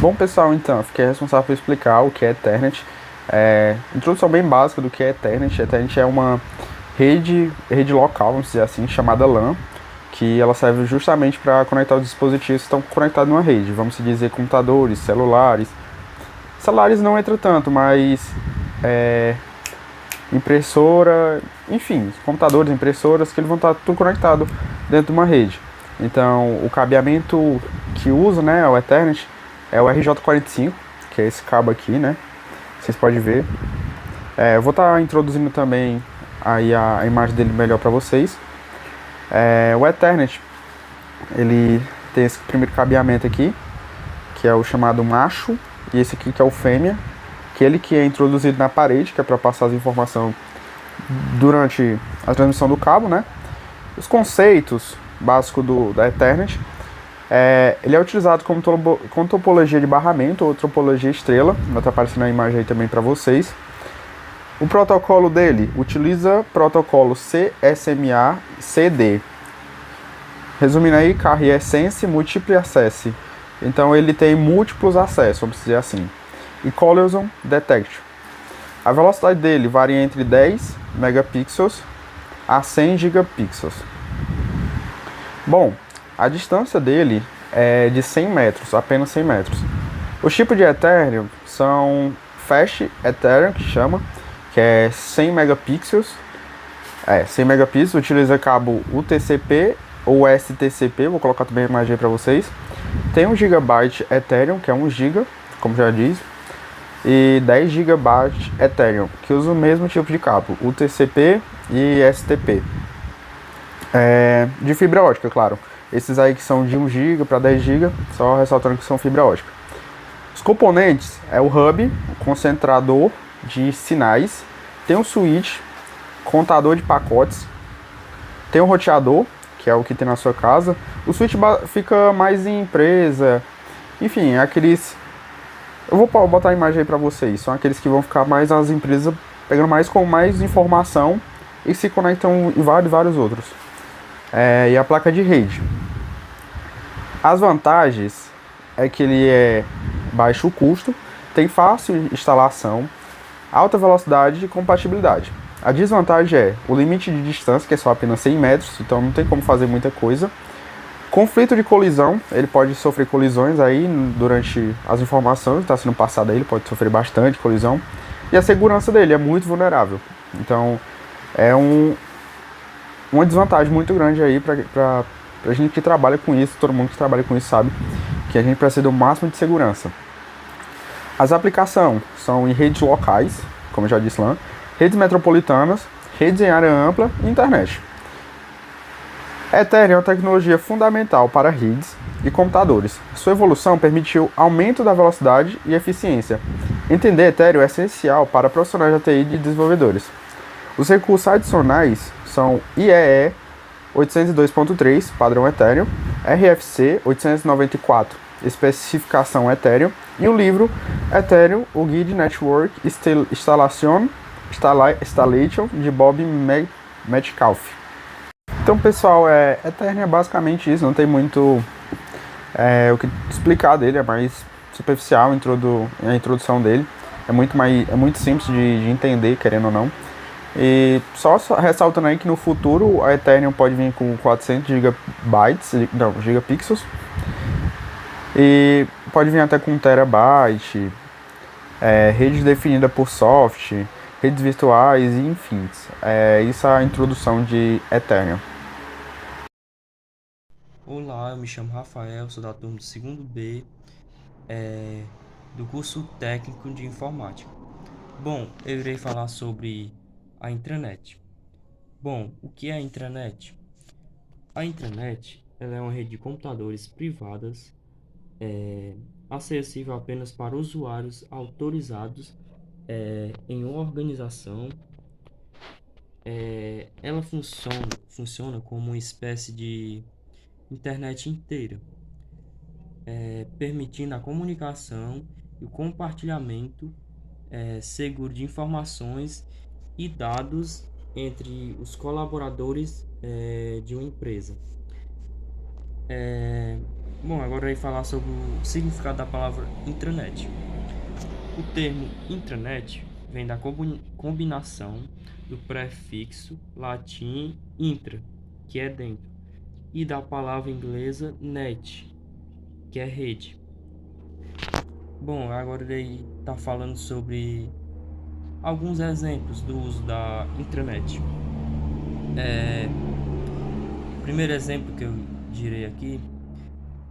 Bom, pessoal, então, eu fiquei responsável por explicar o que é Ethernet. Introdução bem básica do que é Ethernet. Ethernet é uma rede local, vamos dizer assim, chamada LAN, que ela serve justamente para conectar os dispositivos que estão conectados numa rede. Vamos dizer computadores, celulares. Celulares não entra tanto, mas impressora, enfim, computadores, impressoras, que eles vão estar tudo conectado dentro de uma rede. Então, o cabeamento que usa, né, o Ethernet, é o RJ45, que é esse cabo aqui, né? Vocês podem ver. Eu vou estar introduzindo também aí a imagem dele melhor para vocês. O Ethernet, ele tem esse primeiro cabeamento aqui, que é o chamado macho, e esse aqui que é o fêmea, que é introduzido na parede, que é para passar as informações durante a transmissão do cabo, né? Os conceitos básicos da Ethernet. Ele é utilizado com topologia de barramento ou topologia estrela, vai estar aparecendo a imagem aí também para vocês. O protocolo dele utiliza protocolo CSMA-CD. Resumindo aí, Carrier Essence Multiple Access. Então ele tem múltiplos acessos, vamos dizer assim. E Collision Detection. A velocidade dele varia entre 10 megapixels a 100 gigapixels. Bom, a distância dele é de 100 metros, apenas 100 metros. Os tipos de Ethereum são Fast Ethereum, que chama, que é 100 megapixels. 100 megapixels, utiliza cabo UTCP ou STCP, vou colocar também a imagem para vocês. Tem 1 GB Ethereum, que é 1 GB, como já diz, e 10 GB Ethereum, que usa o mesmo tipo de cabo, UTCP e STP. De fibra ótica, claro. Esses aí que são de 1 GB para 10 GB, só ressaltando que são fibra ótica. Os componentes é o hub, o concentrador de sinais, tem um switch, contador de pacotes, tem um roteador, que é o que tem na sua casa. O switch fica mais em empresa, enfim, aqueles... Eu vou botar a imagem aí para vocês, são aqueles que vão ficar mais nas empresas, pegando mais com mais informação e se conectam em vários outros. E a placa de rede. As vantagens é que ele é baixo custo, tem fácil instalação, alta velocidade e compatibilidade. A desvantagem é o limite de distância, que é só apenas 100 metros, então não tem como fazer muita coisa. Conflito de colisão, ele pode sofrer colisões aí durante as informações que está sendo passada aí, ele pode sofrer bastante colisão. E a segurança dele é muito vulnerável, então é uma desvantagem muito grande aí para a gente que trabalha com isso. Todo mundo que trabalha com isso sabe que a gente precisa do máximo de segurança. As aplicações são em redes locais, como eu já disse lá, redes metropolitanas, redes em área ampla e internet. Ethereum é uma tecnologia fundamental para redes e computadores. Sua evolução permitiu aumento da velocidade e eficiência. Entender Ethereum é essencial para profissionais da TI e desenvolvedores. Os recursos adicionais são IEE 802.3, padrão Ethereum, RFC 894, especificação Ethereum, e o livro Ethereum, o Guide Network Installation, de Bob Metcalfe. Então, pessoal, Ethereum é basicamente isso, não tem muito o que explicar dele, é mais superficial a introdução dele, é muito simples de entender, querendo ou não. E só ressaltando aí que no futuro a Ethereum pode vir com 400 gigapixels e pode vir até com 1 terabyte, rede definida por soft, redes virtuais e enfim. Isso é a introdução de Ethereum. Olá, eu me chamo Rafael, sou da turma do segundo B, do curso técnico de informática. Bom, eu irei falar sobre a intranet. Bom, o que é a intranet? A intranet, ela é uma rede de computadores privadas, acessível apenas para usuários autorizados em uma organização. Ela funciona como uma espécie de internet inteira, permitindo a comunicação e o compartilhamento seguro de informações e dados entre os colaboradores de uma empresa. Bom, agora eu vou falar sobre o significado da palavra intranet. O termo intranet vem da combinação do prefixo latim intra, que é dentro, e da palavra inglesa net, que é rede. Bom, agora ele está falando sobre alguns exemplos do uso da intranet. O primeiro exemplo que eu direi aqui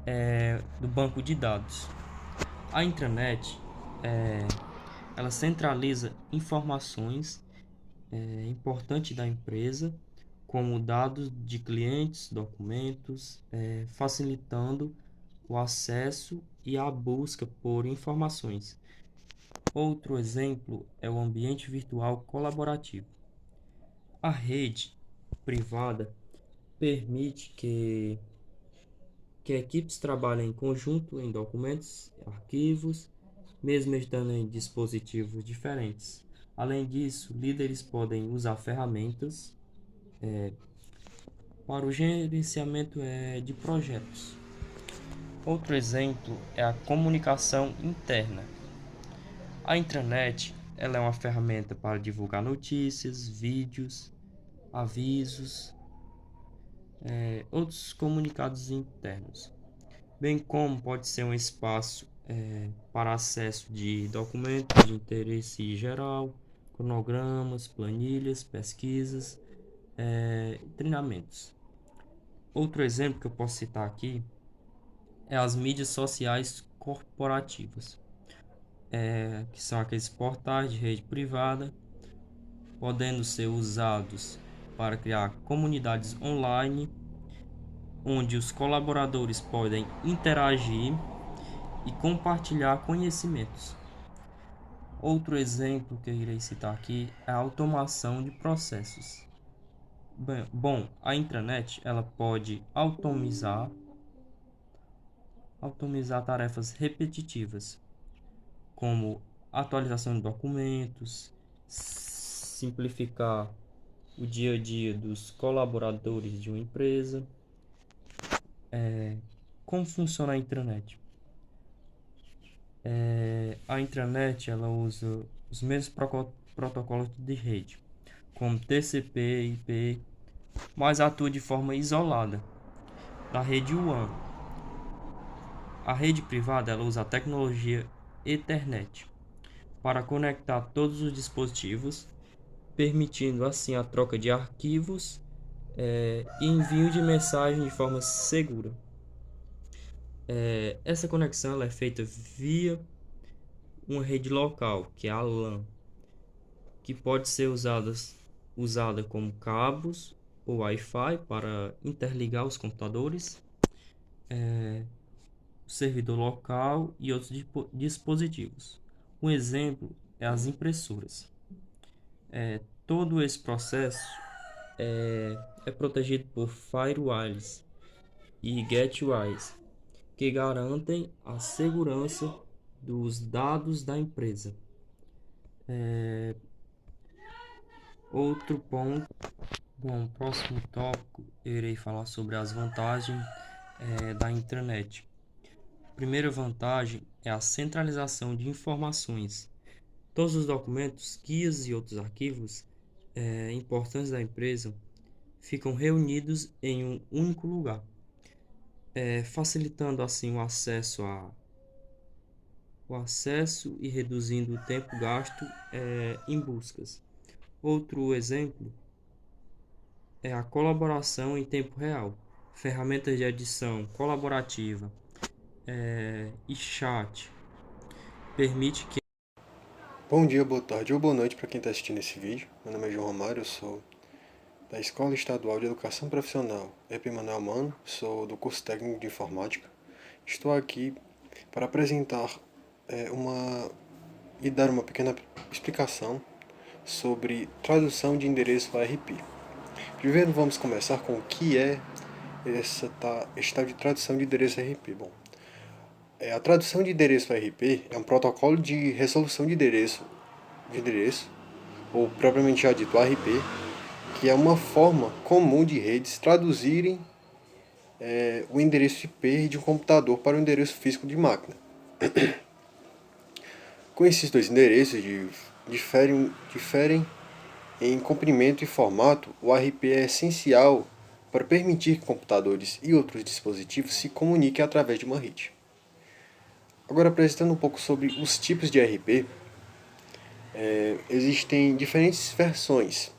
é do banco de dados. A intranet ela centraliza informações importantes da empresa, como dados de clientes, documentos, facilitando o acesso e a busca por informações. Outro exemplo é o ambiente virtual colaborativo. A rede privada permite que equipes trabalhem em conjunto em documentos, arquivos, mesmo estando em dispositivos diferentes. Além disso, líderes podem usar ferramentas para o gerenciamento de projetos. Outro exemplo é a comunicação interna. A intranet ela é uma ferramenta para divulgar notícias, vídeos, avisos, outros comunicados internos, bem como pode ser um espaço para acesso de documentos de interesse geral, cronogramas, planilhas, pesquisas, treinamentos. Outro exemplo que eu posso citar aqui é as mídias sociais corporativas, que são aqueles portais de rede privada, podendo ser usados para criar comunidades online, onde os colaboradores podem interagir e compartilhar conhecimentos. Outro exemplo que eu irei citar aqui é a automação de processos. Bom, a intranet ela pode autonomizar tarefas repetitivas, como atualização de documentos, simplificar o dia a dia dos colaboradores de uma empresa. Como funciona a intranet? A intranet ela usa os mesmos protocolos de rede, como TCP, IP, mas atua de forma isolada da rede WAN. A rede privada ela usa a tecnologia Ethernet para conectar todos os dispositivos, permitindo assim a troca de arquivos e envio de mensagem de forma segura. Essa conexão ela é feita via uma rede local, que é a LAN, que pode ser usada como cabos ou Wi-Fi para interligar os computadores, o servidor local e outros dispositivos. Um exemplo é as impressoras. Todo esse processo é protegido por firewalls e gateways, que garantem a segurança dos dados da empresa. Outro ponto, bom, próximo tópico, eu irei falar sobre as vantagens da intranet. A primeira vantagem é a centralização de informações. Todos os documentos, guias e outros arquivos importantes da empresa ficam reunidos em um único lugar, facilitando assim o acesso e reduzindo o tempo gasto em buscas. Outro exemplo é a colaboração em tempo real. Ferramentas de edição colaborativa e chat permite que... Bom dia, boa tarde ou boa noite para quem está assistindo esse vídeo. Meu nome é João Romário, eu sou da Escola Estadual de Educação Profissional EP Manuel Mano, sou do curso técnico de informática. Estou aqui para apresentar e dar uma pequena explicação sobre tradução de endereço ARP. Primeiro vamos começar com o que é esse tal de tradução de endereço ARP. Bom, a tradução de endereço ARP é um protocolo de resolução de endereço, ou propriamente dito ARP, que é uma forma comum de redes traduzirem o endereço IP de um computador para o endereço físico de máquina. Com esses dois endereços diferem em comprimento e formato, o ARP é essencial para permitir que computadores e outros dispositivos se comuniquem através de uma rede. Agora, apresentando um pouco sobre os tipos de ARP, existem diferentes versões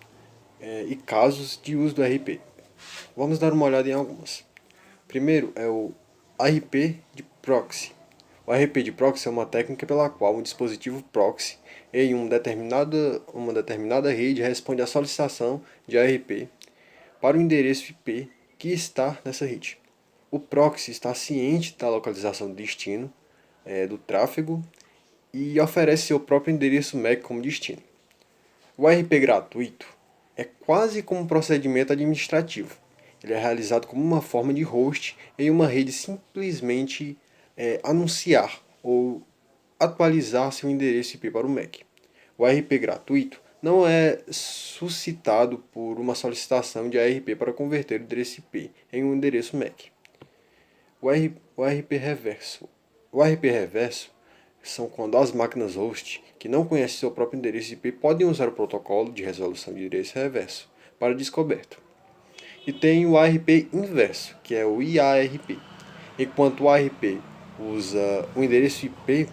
e casos de uso do ARP. Vamos dar uma olhada em algumas. Primeiro é o ARP de proxy. O ARP de proxy é uma técnica pela qual um dispositivo proxy em uma determinada rede responde à solicitação de ARP para o endereço IP que está nessa rede. O proxy está ciente da localização do destino do tráfego e oferece seu próprio endereço MAC como destino. O ARP gratuito é quase como um procedimento administrativo. Ele é realizado como uma forma de host em uma rede simplesmente anunciar ou atualizar seu endereço IP para o MAC. O ARP gratuito não é suscitado por uma solicitação de ARP para converter o endereço IP em um endereço MAC. O ARP reverso. O ARP reverso são quando as máquinas host que não conhecem seu próprio endereço IP podem usar o protocolo de resolução de endereço reverso para descoberta. E tem o ARP inverso, que é o IARP. Enquanto o ARP usa o endereço IP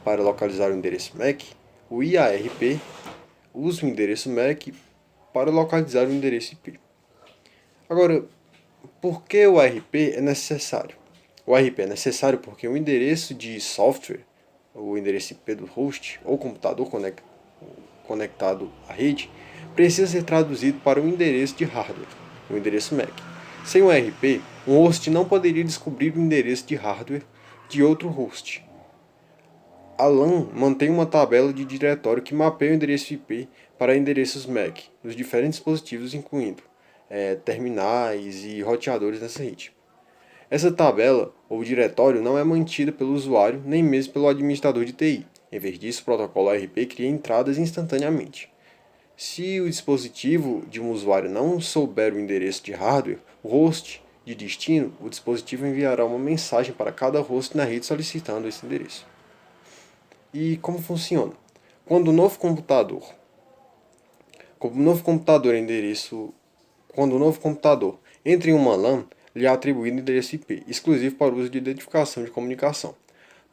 para localizar o endereço MAC, o IARP usa o endereço MAC para localizar o endereço IP. Agora, por que o ARP é necessário? O ARP é necessário porque o endereço de software, o endereço IP do host ou computador conectado à rede, precisa ser traduzido para o endereço de hardware, o endereço MAC. Sem o ARP, um host não poderia descobrir o endereço de hardware de outro host. A LAN mantém uma tabela de diretório que mapeia o endereço IP para endereços MAC nos diferentes dispositivos, incluindo terminais e roteadores nessa rede. Essa tabela ou diretório não é mantida pelo usuário nem mesmo pelo administrador de TI. Em vez disso, o protocolo ARP cria entradas instantaneamente. Se o dispositivo de um usuário não souber o endereço de hardware, o host de destino, o dispositivo enviará uma mensagem para cada host na rede solicitando esse endereço. E como funciona? Quando o novo computador entra em uma LAN, lhe é atribuído endereço IP, exclusivo para uso de identificação de comunicação.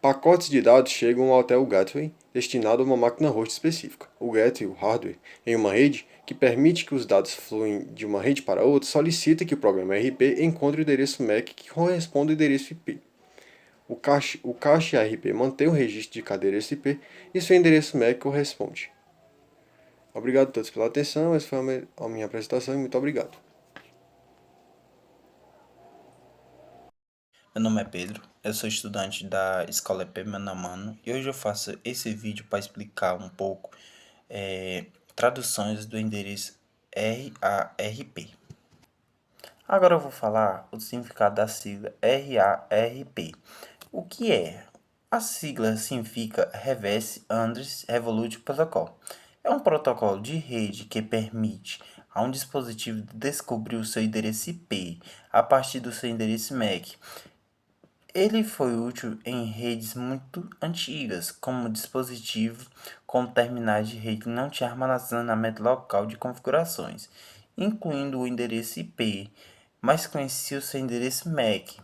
Pacotes de dados chegam até o gateway, destinado a uma máquina host específica. O gateway, o hardware, em uma rede, que permite que os dados fluem de uma rede para outra, solicita que o programa RP encontre o endereço MAC que corresponde ao endereço IP. O cache ARP mantém o registro de cada endereço IP e seu endereço MAC corresponde. Obrigado a todos pela atenção, essa foi a minha apresentação e muito obrigado. Meu nome é Pedro, eu sou estudante da Escola EP Mano a Mano e hoje eu faço esse vídeo para explicar um pouco traduções do endereço RARP. Agora eu vou falar o significado da sigla RARP. O que é? A sigla significa Reverse Address Revolution Protocol. É um protocolo de rede que permite a um dispositivo descobrir o seu endereço IP a partir do seu endereço MAC. Ele foi útil em redes muito antigas, como dispositivos com terminais de rede que não tinham armazenamento local de configurações, incluindo o endereço IP, mas conhecia o seu endereço MAC.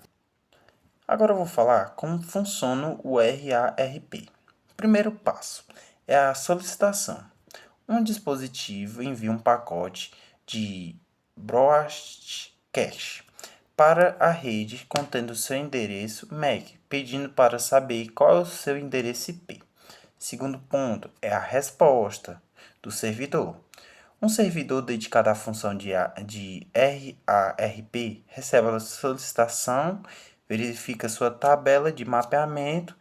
Agora eu vou falar como funciona o RARP. Primeiro passo é a solicitação. Um dispositivo envia um pacote de broadcast para a rede contendo seu endereço MAC, pedindo para saber qual é o seu endereço IP. Segundo ponto é a resposta do servidor. Um servidor dedicado à função de RARP recebe a solicitação, verifica sua tabela de mapeamento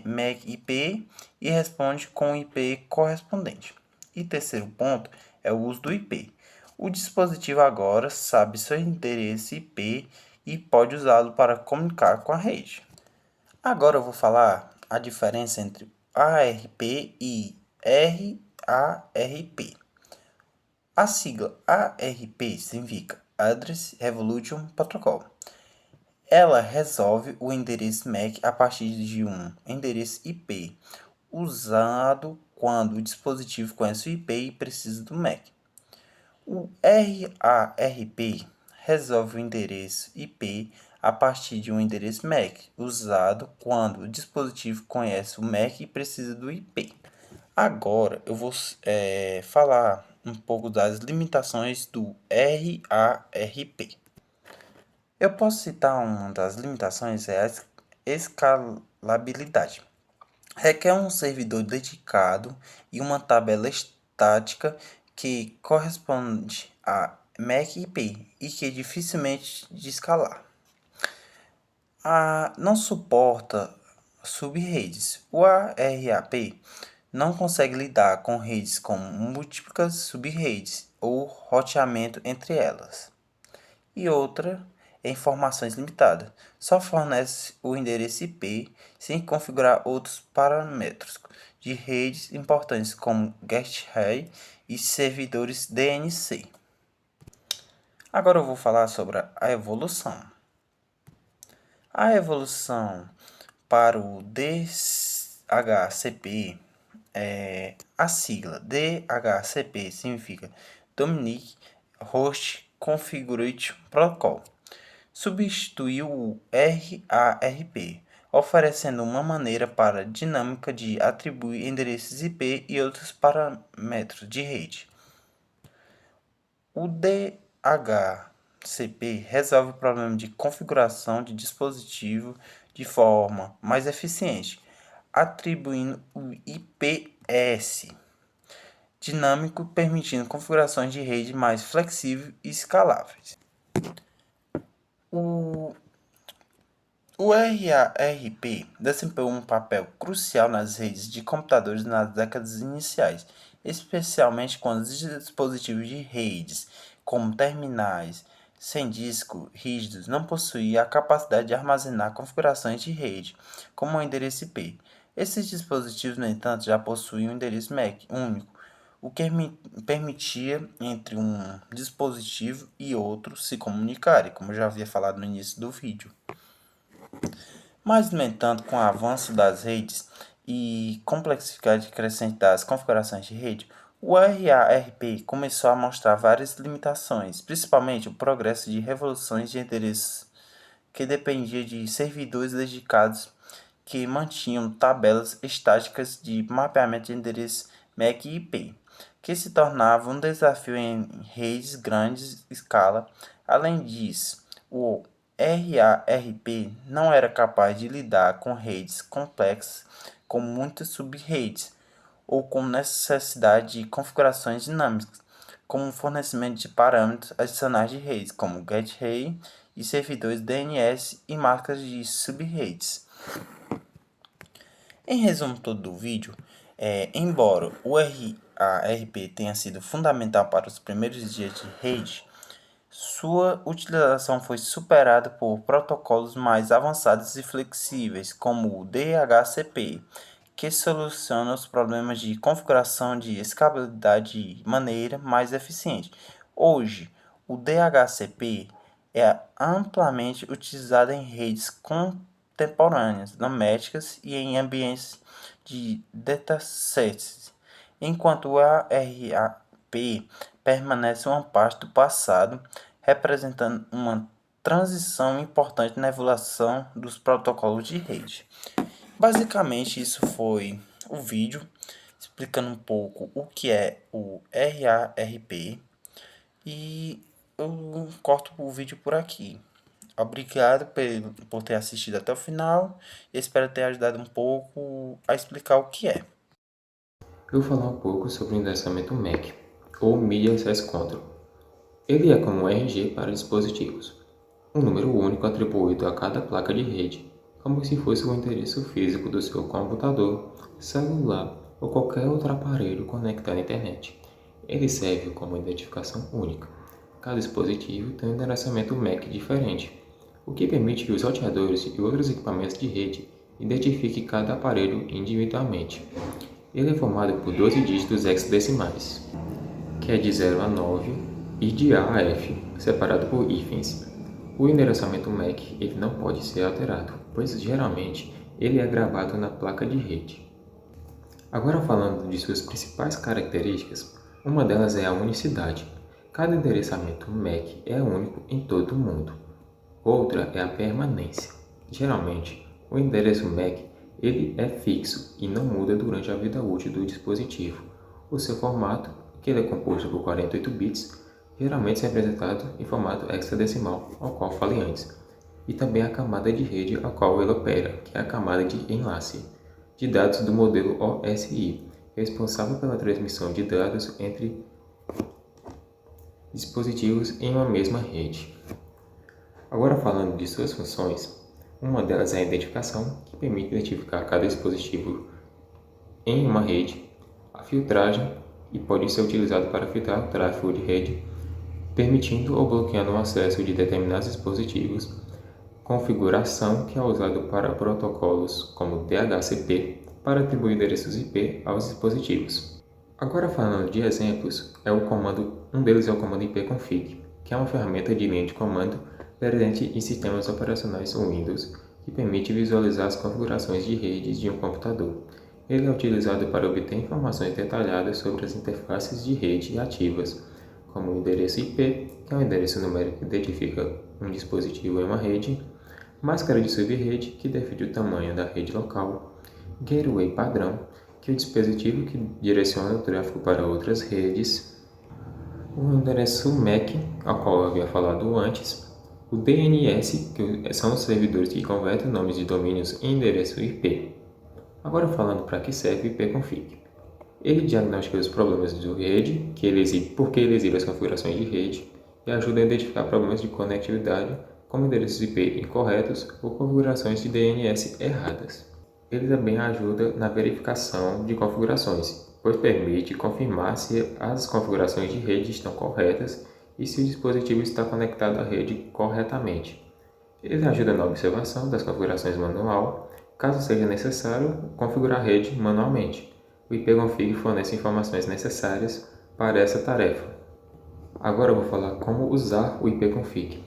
MAC IP e responde com o IP correspondente. E terceiro ponto é o uso do IP. O dispositivo agora sabe seu endereço IP e pode usá-lo para comunicar com a rede. Agora eu vou falar a diferença entre ARP e RARP. A sigla ARP significa Address Revolution Protocol. Ela resolve o endereço MAC a partir de um endereço IP, usado quando o dispositivo conhece o IP e precisa do MAC. O RARP resolve o endereço IP a partir de um endereço MAC, usado quando o dispositivo conhece o MAC e precisa do IP. Agora eu vou falar um pouco das limitações do RARP. Eu posso citar uma das limitações, é a escalabilidade. Requer um servidor dedicado e uma tabela estática que corresponde a MAC IP e que é dificilmente de escalar. Não suporta subredes. O ARAP não consegue lidar com redes com múltiplas subredes ou roteamento entre elas. E outra é informações limitadas. Só fornece o endereço IP sem configurar outros parâmetros de redes importantes como gateway e servidores DNC. Agora eu vou falar sobre a evolução. A evolução para o DHCP, a sigla DHCP significa Dominic Host Configuration Protocol. Substituiu o RARP, oferecendo uma maneira para dinâmica de atribuir endereços IP e outros parâmetros de rede. O DHCP resolve o problema de configuração de dispositivo de forma mais eficiente, atribuindo o IPS dinâmico, permitindo configurações de rede mais flexíveis e escaláveis. O RARP desempenhou um papel crucial nas redes de computadores nas décadas iniciais, especialmente quando os dispositivos de redes, como terminais sem disco rígidos, não possuíam a capacidade de armazenar configurações de rede, como o endereço IP. Esses dispositivos, no entanto, já possuíam um endereço MAC único, o que permitia entre um dispositivo e outro se comunicarem, como eu já havia falado no início do vídeo. Mas, no entanto, com o avanço das redes e complexidade crescente das configurações de rede, o RARP começou a mostrar várias limitações, principalmente o progresso de revoluções de endereços que dependia de servidores dedicados que mantinham tabelas estáticas de mapeamento de endereços MAC e IP, que se tornava um desafio em redes grandes escala. Além disso, o RARP não era capaz de lidar com redes complexas com muitas subredes ou com necessidade de configurações dinâmicas, como o fornecimento de parâmetros adicionais de redes, como gateway e servidores DNS e marcas de subredes. Em resumo todo do vídeo, embora o RARP tenha sido fundamental para os primeiros dias de rede, sua utilização foi superada por protocolos mais avançados e flexíveis, como o DHCP, que soluciona os problemas de configuração de escalabilidade de maneira mais eficiente. Hoje, o DHCP é amplamente utilizado em redes contemporâneas, domésticas e em ambientes de datasets, enquanto o ARAP permanece uma parte do passado, representando uma transição importante na evolução dos protocolos de rede. Basicamente, isso foi o vídeo explicando um pouco o que é o RARP e eu corto o vídeo por aqui. Obrigado por ter assistido até o final e espero ter ajudado um pouco a explicar o que é. Eu vou falar um pouco sobre o endereçamento MAC, ou Media Access Control. Ele é como um RG para dispositivos, um número único atribuído a cada placa de rede, como se fosse o endereço físico do seu computador, celular ou qualquer outro aparelho conectado à internet. Ele serve como identificação única. Cada dispositivo tem um endereçamento MAC diferente, o que permite que os roteadores e outros equipamentos de rede identifiquem cada aparelho individualmente. Ele é formado por 12 dígitos hexadecimais, que é de 0 a 9, e de A a F, separado por hífens. O endereçamento MAC ele não pode ser alterado, pois geralmente ele é gravado na placa de rede. Agora falando de suas principais características, uma delas é a unicidade. Cada endereçamento MAC é único em todo o mundo. Outra é a permanência. Geralmente, o endereço MAC ele é fixo e não muda durante a vida útil do dispositivo. O seu formato, que ele é composto por 48 bits, geralmente é representado em formato hexadecimal, ao qual falei antes, e também a camada de rede a qual ele opera, que é a camada de enlace, de dados do modelo OSI, responsável pela transmissão de dados entre dispositivos em uma mesma rede. Agora falando de suas funções, uma delas é a identificação, que permite identificar cada dispositivo em uma rede, a filtragem, e pode ser utilizado para filtrar o tráfego de rede, permitindo ou bloqueando o acesso de determinados dispositivos, configuração, que é usado para protocolos como DHCP, para atribuir endereços IP aos dispositivos. Agora falando de exemplos, um deles é o comando ipconfig, que é uma ferramenta de linha de comando presente em sistemas operacionais Windows, que permite visualizar as configurações de redes de um computador. Ele é utilizado para obter informações detalhadas sobre as interfaces de rede ativas, como o endereço IP, que é um endereço numérico que identifica um dispositivo em uma rede, máscara de subrede, que define o tamanho da rede local, gateway padrão, que é o dispositivo que direciona o tráfego para outras redes, o endereço MAC, ao qual eu havia falado antes, o DNS, que são os servidores que convertem nomes de domínios em endereço IP. Agora falando para que serve o ipconfig. Ele diagnostica os problemas de rede, porque ele exibe as configurações de rede, e ajuda a identificar problemas de conectividade, como endereços IP incorretos ou configurações de DNS erradas. Ele também ajuda na verificação de configurações, pois permite confirmar se as configurações de rede estão corretas e se o dispositivo está conectado à rede corretamente. Ele ajuda na observação das configurações manual, caso seja necessário configurar a rede manualmente. O ipconfig fornece informações necessárias para essa tarefa. Agora eu vou falar como usar o ipconfig.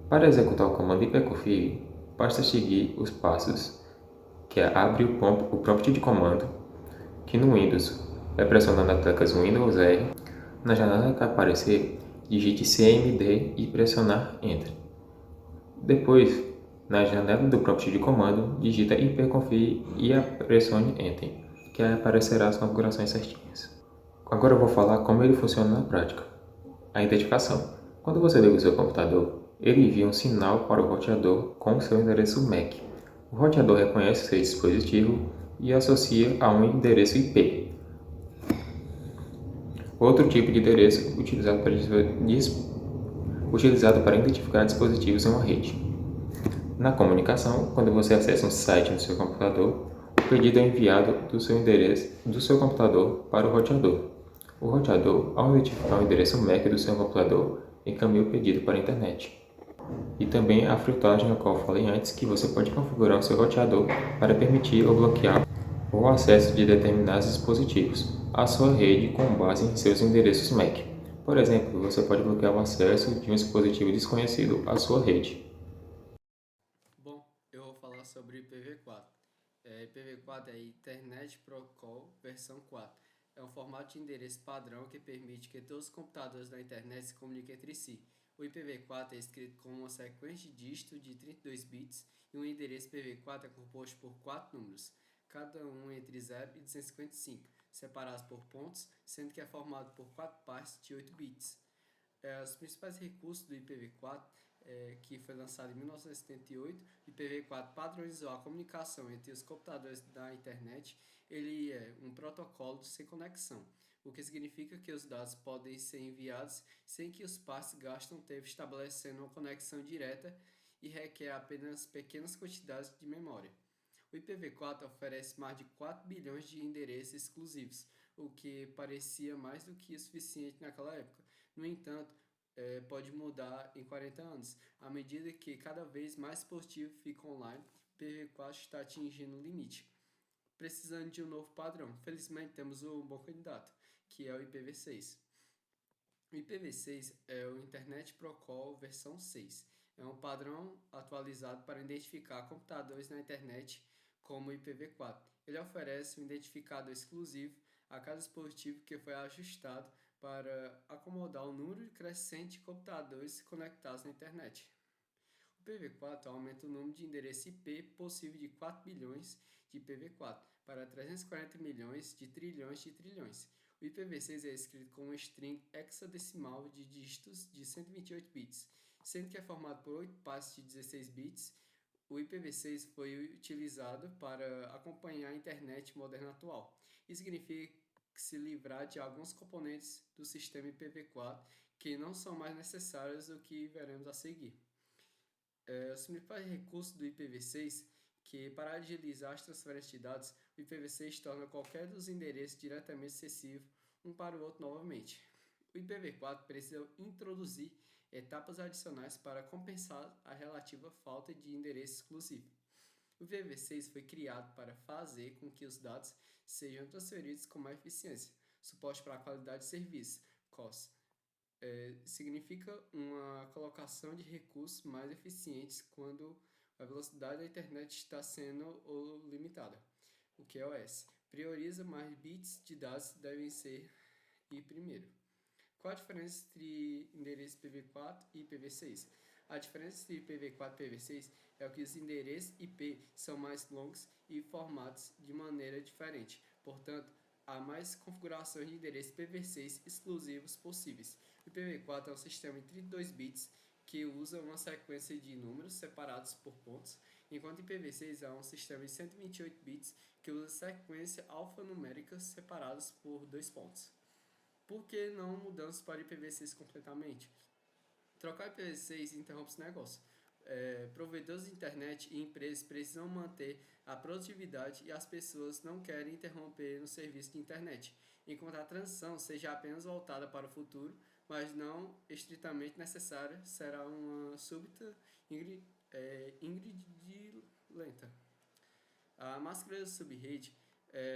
Para executar o comando ipconfig, basta seguir os passos, que é abrir o prompt de comando, que no Windows é pressionando as teclas Windows R. Na janela que aparecer, digite CMD e pressionar Enter. Depois, na janela do prompt de comando, digita ipconfig e pressione Enter, que aí aparecerá as configurações certinhas. Agora eu vou falar como ele funciona na prática. A identificação. Quando você liga o seu computador, ele envia um sinal para o roteador com o seu endereço MAC. O roteador reconhece seu dispositivo e associa a um endereço IP. Outro tipo de endereço utilizado para identificar dispositivos em uma rede. Na comunicação, quando você acessa um site no seu computador, o pedido é enviado do seu endereço do seu computador para o roteador. O roteador, ao identificar o endereço MAC do seu computador, encaminha o pedido para a internet. E também a filtragem, a qual eu falei antes, que você pode configurar o seu roteador para permitir ou bloquear o acesso de determinados dispositivos à sua rede com base em seus endereços MAC. Por exemplo, você pode bloquear o acesso de um dispositivo desconhecido à sua rede. Bom, eu vou falar sobre IPv4. IPv4 é Internet Protocol versão 4. É um formato de endereço padrão que permite que todos os computadores da internet se comuniquem entre si. O IPv4 é escrito com uma sequência de dígitos de 32 bits e um endereço IPv4 é composto por 4 números, cada um entre 0 e 255, separados por pontos, sendo que é formado por 4 partes de 8 bits. Os principais recursos do IPv4, que foi lançado em 1978, o IPv4 padronizou a comunicação entre os computadores da internet. Ele é um protocolo sem conexão, o que significa que os dados podem ser enviados sem que os partes gastem tempo estabelecendo uma conexão direta e requer apenas pequenas quantidades de memória. O IPv4 oferece mais de 4 bilhões de endereços exclusivos, o que parecia mais do que o suficiente naquela época. No entanto, pode mudar em 40 anos. À medida que cada vez mais dispositivos ficam online, o IPv4 está atingindo o limite, precisando de um novo padrão. Felizmente, temos um bom candidato, que é o IPv6. O IPv6 é o Internet Protocol versão 6. É um padrão atualizado para identificar computadores na internet como o IPv4. Ele oferece um identificador exclusivo a cada dispositivo que foi ajustado para acomodar o número crescente de computadores conectados na internet. O IPv4 aumenta o número de endereço IP possível de 4 bilhões de IPv4 para 340 milhões de trilhões. O IPv6 é escrito com uma string hexadecimal de dígitos de 128 bits, sendo que é formado por 8 passos de 16 bits. O IPv6 foi utilizado para acompanhar a internet moderna atual. Isso significa se livrar de alguns componentes do sistema IPv4 que não são mais necessários do que veremos a seguir. Os principais recursos do IPv6 que para agilizar as transferências de dados, o IPv6 torna qualquer dos endereços diretamente acessível um para o outro novamente. O IPv4 precisa introduzir etapas adicionais para compensar a relativa falta de endereço exclusivo. O IPv6 foi criado para fazer com que os dados sejam transferidos com mais eficiência. Suporte para a qualidade de serviço, COS, significa uma colocação de recursos mais eficientes quando a velocidade da internet está sendo limitada. O QoS prioriza mais bits de dados devem ser e primeiro. Qual a diferença entre endereço IPv4 e IPv6? A diferença entre IPv4 e IPv6 é que os endereços IP são mais longos e formatos de maneira diferente. Portanto, há mais configurações de endereços IPv6 exclusivos possíveis. O IPv4 é um sistema de 32 bits que usa uma sequência de números separados por pontos, enquanto o IPv6 é um sistema de 128 bits que usa sequência alfanuméricas separadas por 2 pontos. Por que não mudamos para IPv6 completamente? Trocar IPv6 interrompe esse negócio. Provedores de internet e empresas precisam manter a produtividade e as pessoas não querem interromper no serviço de internet, enquanto a transição seja apenas voltada para o futuro, mas não estritamente necessária, será uma súbita ingridilenta. A máscara subrede,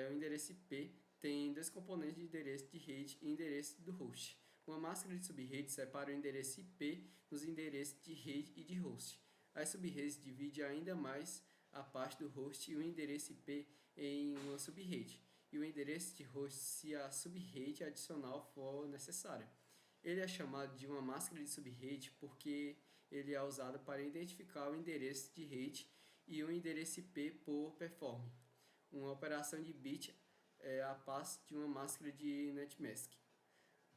o endereço IP, tem dois componentes de endereço de rede e endereço do host. Uma máscara de subrede separa o endereço IP nos endereços de rede e de host. As subredes dividem ainda mais a parte do host e o endereço IP em uma subrede, e o endereço de host se a subrede adicional for necessária. Ele é chamado de uma máscara de subrede porque ele é usado para identificar o endereço de rede e o endereço IP por perform. Uma operação de bit a passo de uma máscara de netmask.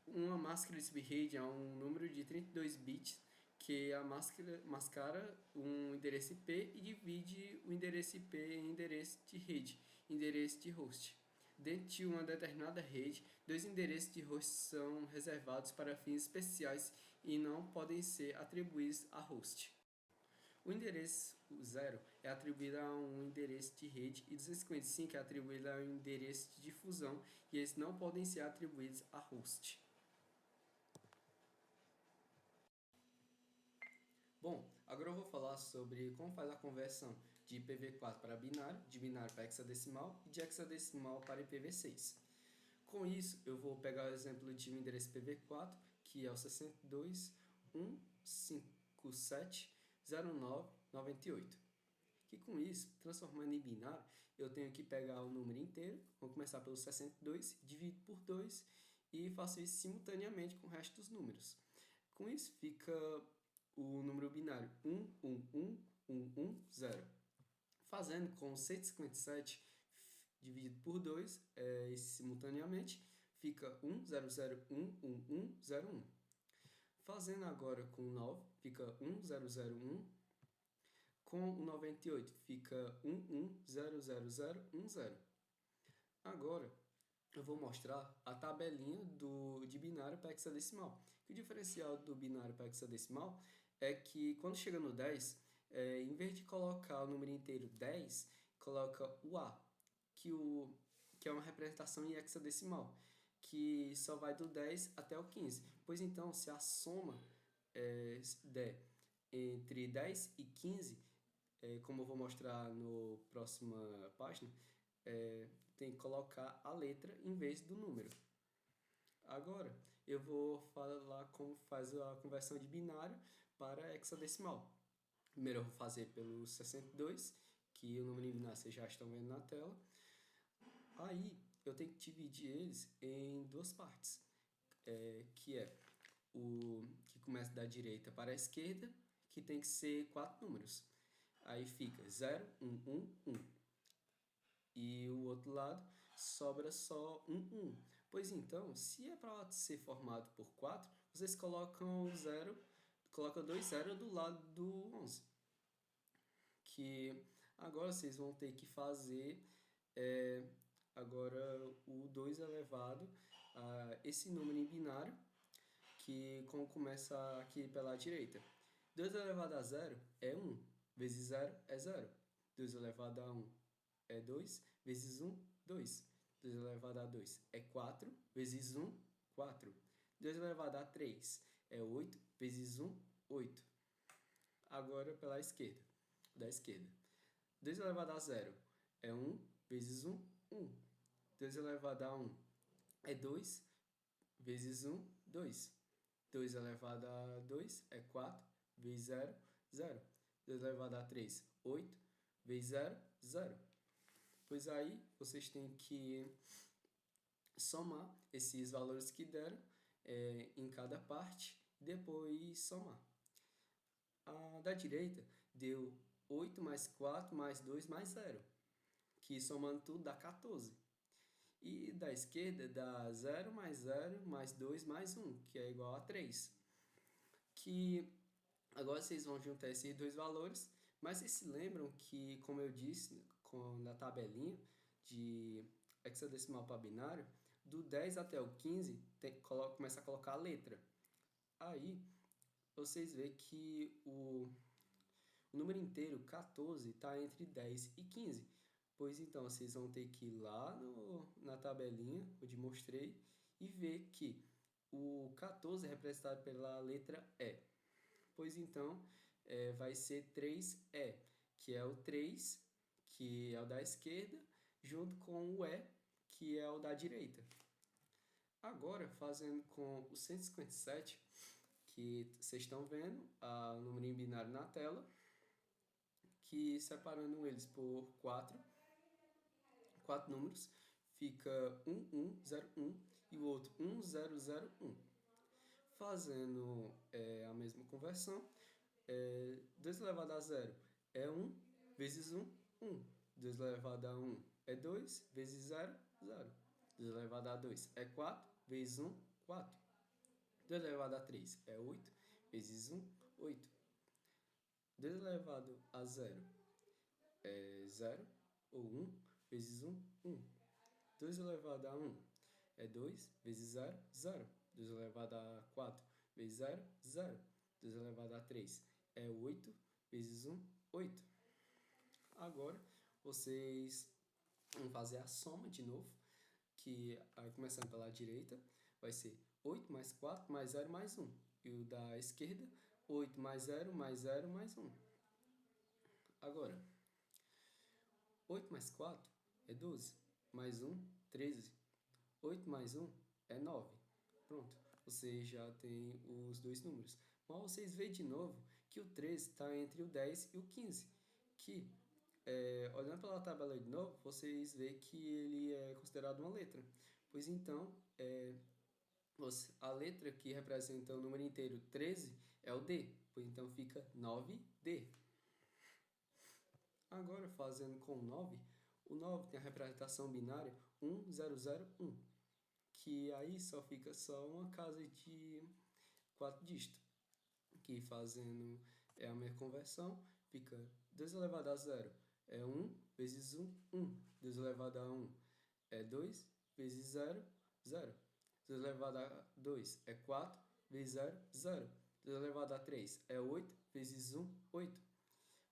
Uma máscara de subrede é um número de 32 bits que a mascara um endereço IP e divide o endereço IP em endereço de rede e endereço de host. Dentro de uma determinada rede, 2 endereços de host são reservados para fins especiais e não podem ser atribuídos a host. O endereço 0 é atribuído a um endereço de rede e 255 é atribuído a um endereço de difusão e esses não podem ser atribuídos a host. Bom, agora eu vou falar sobre como faz a conversão de IPv4 para binário, de binário para hexadecimal e de hexadecimal para IPv6. Com isso, eu vou pegar o exemplo de um endereço IPv4, que é o 62.157.09.98. Que com isso, transformando em binário, eu tenho que pegar o número inteiro, vou começar pelo 62, divido por 2 e faço isso simultaneamente com o resto dos números. Com isso, fica o número binário 1111110. Fazendo com 157 dividido por 2 simultaneamente, fica 100111101. Fazendo agora com 9, fica 1001. Com o 98, fica 110010. Agora, eu vou mostrar a tabelinha de binário para hexadecimal. O diferencial do binário para hexadecimal é que quando chega no 10, em vez de colocar o número inteiro 10, coloca o A, que é uma representação em hexadecimal, que só vai do 10 até o 15. Pois então, se a soma der entre 10 e 15, como eu vou mostrar no próxima página, tem que colocar a letra em vez do número. Agora, eu vou falar como faz a conversão de binário para hexadecimal. Primeiro eu vou fazer pelo 62, que o número em binário vocês já estão vendo na tela. Aí eu tenho que dividir eles em duas partes, que é o que começa da direita para a esquerda, que tem que ser 4 números. Aí fica 0, 1, 1, 1. E o outro lado sobra só 1, 1. Pois então, se é para ser formado por 4, vocês colocam 0, colocam 2 0 do lado do 11. Que agora vocês vão ter que fazer agora o 2 elevado a esse número em binário, que como começa aqui pela direita. 2 elevado a 0 é 1, vezes 0 é 0. 2 elevado a 1 é 2, vezes 1, 2. 2 elevado a 2 é 4, vezes 1, 4. 2 elevado a 3 é 8, vezes 1, 8. Agora pela esquerda, da esquerda. 2 elevado a 0 é 1, vezes 1, 1. 2 elevado a 1 é 2, vezes 1, 2. 2 elevado a 2 é 4, vezes 0, 0. 2 elevado a 3, 8, vezes 0, 0. Pois aí vocês têm que somar esses valores que deram em cada parte, depois somar. A da direita deu 8 mais 4 mais 2 mais 0, que somando tudo dá 14. E da esquerda dá 0 mais 2 mais 1, que é igual a 3. Que agora vocês vão juntar esses dois valores, mas vocês se lembram que, como eu disse na tabelinha de hexadecimal para binário, do 10 até o 15 começa a colocar a letra. Aí vocês veem que o número inteiro 14 está entre 10 e 15. Pois então, vocês vão ter que ir lá na tabelinha, onde mostrei, e ver que o 14 é representado pela letra E. Pois então, vai ser 3E, que é o 3, que é o da esquerda, junto com o E, que é o da direita. Agora, fazendo com o 157, que vocês estão vendo, o número em binário na tela, que separando eles por 4 números, fica 1101 e o outro 1001. Fazendo a mesma conversão, 2 elevado a 0 é 1, vezes 1, 1. 2 elevado a 1 é 2, vezes 0, 0. 2 elevado a 2 é 4, vezes 1, 4. 2 elevado a 3 é 8, vezes 1, 8. 2 elevado a 0 é 0, ou 1, vezes 1, 1. 2 elevado a 1 é 2, vezes 0, 0. 2 elevado a 4, vezes 0, 0. 2 elevado a 3 é 8, vezes 1, 8. Agora, vocês vão fazer a soma de novo, que aí começando pela direita, vai ser 8 mais 4 mais 0 mais 1. E o da esquerda, 8 mais 0 mais 0 mais 1. Agora, 8 mais 4 é 12, mais 1, 13. 8 mais 1 é 9. Pronto, você já tem os dois números. Mas vocês veem de novo que o 13 está entre o 10 e o 15. Que, olhando pela tabela de novo, vocês veem que ele é considerado uma letra. Pois então, a letra que representa o número inteiro 13 é o D. Pois então fica 9D. Agora, fazendo com o 9, o 9 tem a representação binária 1001, que aí só fica só uma casa de 4 dígitos, que fazendo a minha conversão, fica 2 elevado a 0 é 1, vezes 1, 1. 2 elevado a 1 é 2, vezes 0, 0. 2 elevado a 2 é 4, vezes 0, 0. 2 elevado a 3 é 8, vezes 1, 8.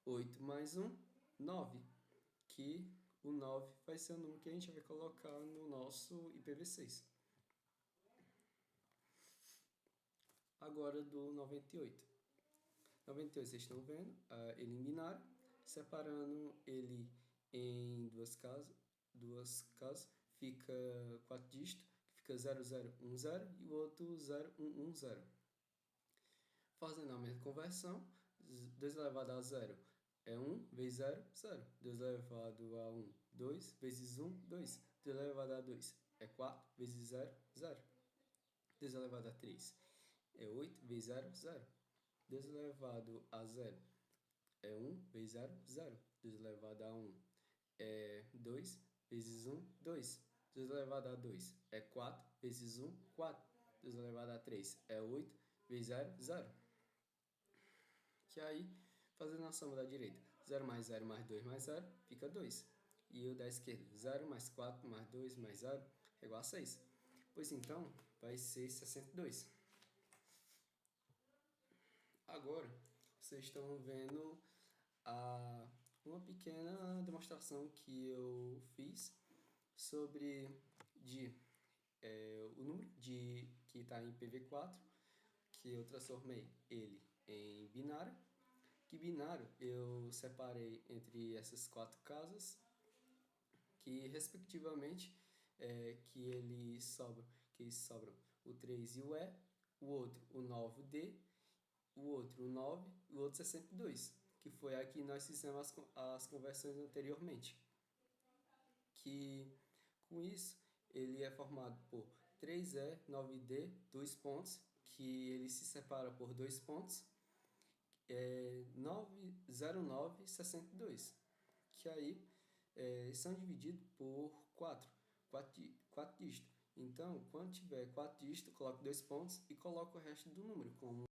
8 mais 1, 9, que o 9 vai ser o número que a gente vai colocar no nosso IPv6. Agora do 98. 98 vocês estão vendo, ele em binário, separando ele em duas casas, fica 4 dígitos, fica 0010 e o outro 0110. Fazendo a mesma conversão, 2 elevado a zero é 1 vezes 0, 0. 2 elevado a 1, 2 vezes 1, 2. 2 elevado a 2 é 4 vezes 0, 0. 2 elevado a 3 é 8 vezes 0, 0. 2 elevado a 0 é 1 vezes 0, 0. 2 elevado a 1 é 2 vezes 1, 2. 2 elevado a 2 é 4 vezes 1, 4. 2 elevado a 3 é 8 vezes 0, 0. Que aí, fazendo a soma da direita, 0 mais 0 mais 2 mais 0 fica 2. E o da esquerda, 0 mais 4 mais 2 mais 0 é igual a 6. Pois então, vai ser 62. Agora, vocês estão vendo uma pequena demonstração que eu fiz sobre o número que está em PV4, que eu transformei ele em binário. Que binário eu separei entre essas 4 casas, que respectivamente que eles sobram o 3 e o E, o outro o 9 e o D, o outro o 9 e o outro 62, que foi a que nós fizemos as conversões anteriormente. Que com isso ele é formado por 3E, 9D, 2 pontos, que ele se separa por 2 pontos, 909 e 62, que aí são divididos por 4 dígitos. Então, quando tiver 4 dígitos, coloque 2 pontos e coloque o resto do número como